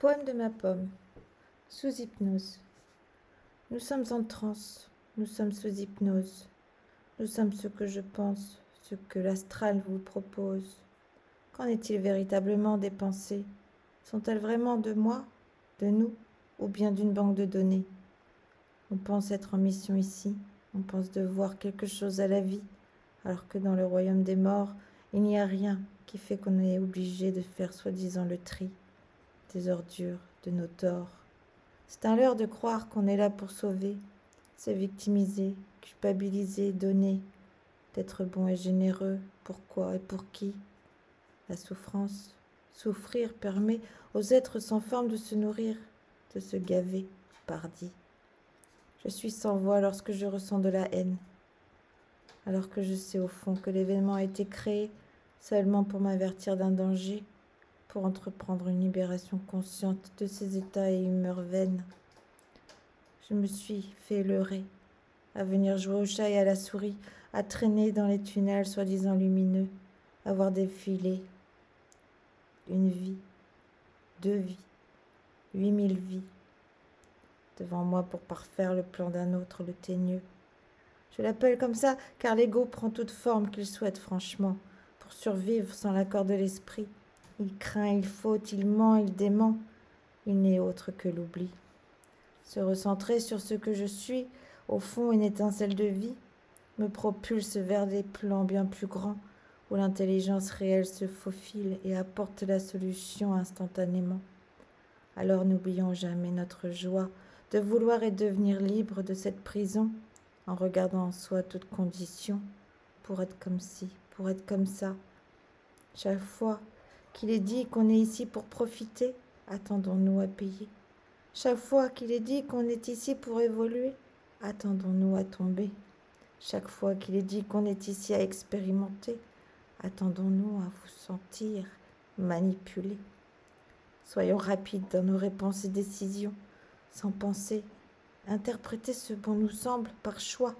Poème de ma pomme. Sous hypnose. Nous sommes en transe, nous sommes sous hypnose. Nous sommes ce que je pense, ce que l'astral vous propose. Qu'en est-il véritablement des pensées? Sont-elles vraiment de moi, de nous, ou bien d'une banque de données? On pense être en mission ici, on pense devoir quelque chose à la vie, alors que dans le royaume des morts, il n'y a rien qui fait qu'on est obligé de faire soi-disant le tri des ordures, de nos torts. C'est un leurre de croire qu'on est là pour sauver, se victimiser, culpabiliser, donner, d'être bon et généreux. Pourquoi et pour qui? La souffrance, souffrir permet aux êtres sans forme de se nourrir, de se gaver, pardi. Je suis sans voix lorsque je ressens de la haine, alors que je sais au fond que l'événement a été créé seulement pour m'avertir d'un danger, pour entreprendre une libération consciente de ces états et humeurs vaines. Je me suis fait leurrer, à venir jouer au chat et à la souris, à traîner dans les tunnels soi-disant lumineux, à voir défiler une vie, 2 vies, 8000 vies, devant moi pour parfaire le plan d'un autre, le teigneux. Je l'appelle comme ça car l'ego prend toute forme qu'il souhaite franchement, pour survivre sans l'accord de l'esprit. Il craint, il faute, il ment, il dément. Il n'est autre que l'oubli. Se recentrer sur ce que je suis, au fond une étincelle de vie, me propulse vers des plans bien plus grands, où l'intelligence réelle se faufile et apporte la solution instantanément. Alors n'oublions jamais notre joie de vouloir et devenir libre de cette prison, en regardant en soi toute condition, pour être comme ci, pour être comme ça. Chaque fois qu'il est dit qu'on est ici pour profiter, attendons-nous à payer. Chaque fois qu'il est dit qu'on est ici pour évoluer, attendons-nous à tomber. Chaque fois qu'il est dit qu'on est ici à expérimenter, attendons-nous à vous sentir manipulés. Soyons rapides dans nos réponses et décisions, sans penser, interpréter ce bon nous semble par choix.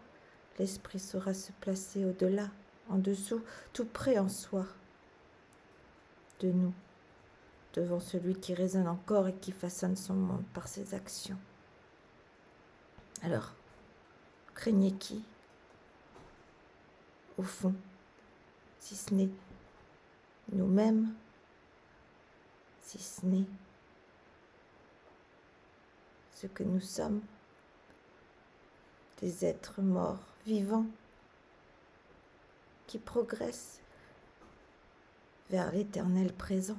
L'esprit saura se placer au-delà, en dessous, tout près en soi de nous, devant celui qui résonne encore et qui façonne son monde par ses actions. Alors, craignez qui, au fond, si ce n'est nous-mêmes, si ce n'est ce que nous sommes, des êtres morts, vivants, qui progressent vers l'éternel présent.